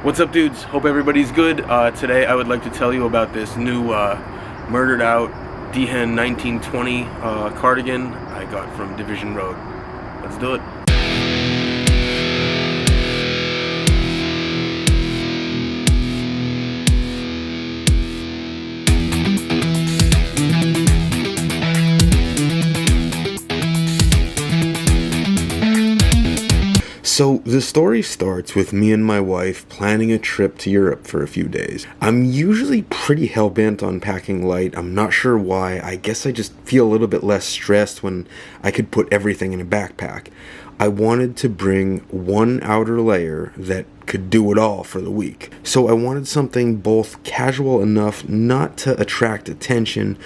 What's up, dudes? Hope everybody's good. Today I would like to tell you about this new murdered out Dehen 1920 cardigan I got from Division Road. Let's do it. So the story starts with me and my wife planning a trip to Europe for a few days. I'm usually pretty hell-bent on packing light. I'm not sure why. I guess I just feel a little bit less stressed when I could put everything in a backpack. I wanted to bring one outer layer that could do it all for the week. So I wanted something both casual enough not to attract attention,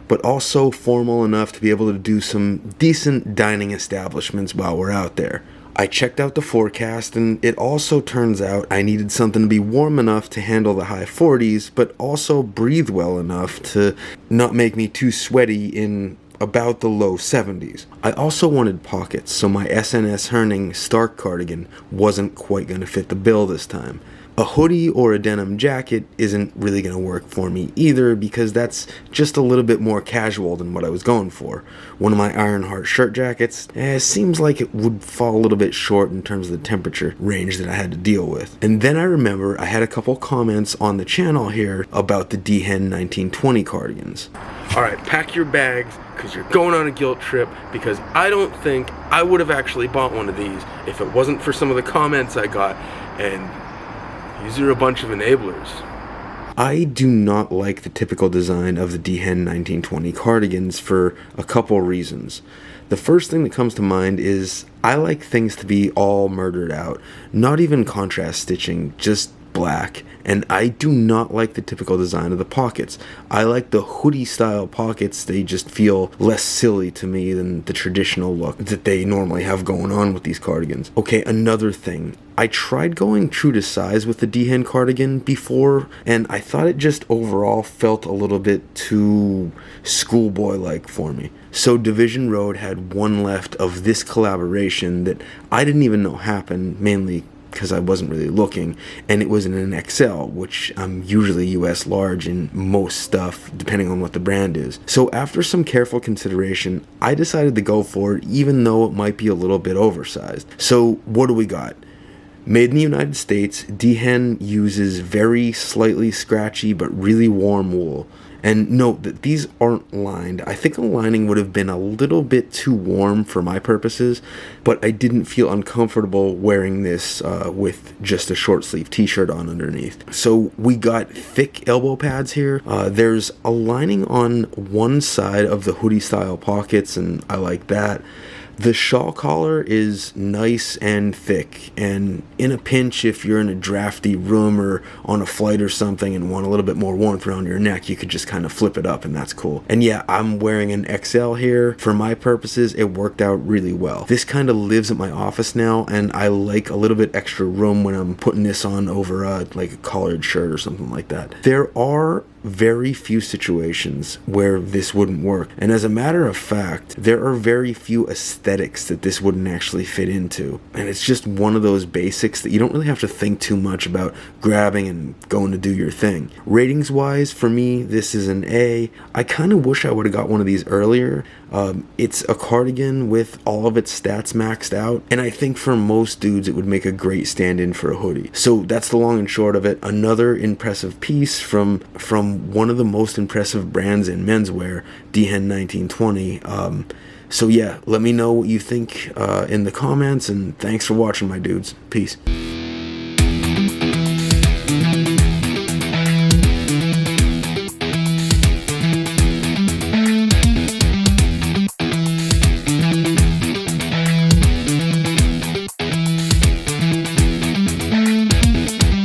but also formal enough to be able to do some decent dining establishments while we're out there. I checked out the forecast, and it also turns out I needed something to be warm enough to handle the high 40s, but also breathe well enough to not make me too sweaty in about the low 70s. I also wanted pockets, so my SNS Herning Stark cardigan wasn't quite going to fit the bill this time. A hoodie or a denim jacket isn't really going to work for me either, because that's just a little bit more casual than what I was going for. One of my Ironheart shirt jackets seems like it would fall a little bit short in terms of the temperature range that I had to deal with. And then I remember I had a couple comments on the channel here about the Dehen 1920 cardigans. Alright, pack your bags, because you're going on a guilt trip, because I don't think I would have actually bought one of these if it wasn't for some of the comments I got, and these are a bunch of enablers. I do not like the typical design of the Dehen 1920 cardigans for a couple reasons. The first thing that comes to mind is I like things to be all murdered out, not even contrast stitching, just black. And I do not like the typical design of the pockets. I like the hoodie style pockets. They just feel less silly to me than the traditional look that they normally have going on with these cardigans. Okay, another thing. I tried going true to size with the Dehen cardigan before, and I thought it just overall felt a little bit too schoolboy-like for me. So Division Road had one left of this collaboration that I didn't even know happened, mainly because I wasn't really looking, and it was in an XL, which I'm usually US large in most stuff, depending on what the brand is. So after some careful consideration, I decided to go for it, even though it might be a little bit oversized. So what do we got? Made in the United States, Dehen uses very slightly scratchy but really warm wool. And note that these aren't lined. I think a lining would have been a little bit too warm for my purposes, but I didn't feel uncomfortable wearing this with just a short sleeve t-shirt on underneath. So we got thick elbow pads here. There's a lining on one side of the hoodie style pockets, and I like that. The shawl collar is nice and thick, and in a pinch, if you're in a drafty room or on a flight or something and want a little bit more warmth around your neck, you could just kind of flip it up, and that's cool. And yeah, I'm wearing an XL here. For my purposes, it worked out really well. This kind of lives at my office now, and I like a little bit extra room when I'm putting this on over like a collared shirt or something like that. There are very few situations where this wouldn't work, and as a matter of fact, there are very few aesthetics that this wouldn't actually fit into, and it's just one of those basics that you don't really have to think too much about grabbing and going to do your thing. Ratings wise, for me, this is an A. I kind of wish I would have got one of these earlier. It's a cardigan with all of its stats maxed out, and I think for most dudes it would make a great stand-in for a hoodie. So that's the long and short of it. Another impressive piece from one of the most impressive brands in menswear, Dehen 1920. So yeah, let me know what you think in the comments, and thanks for watching, my dudes. Peace.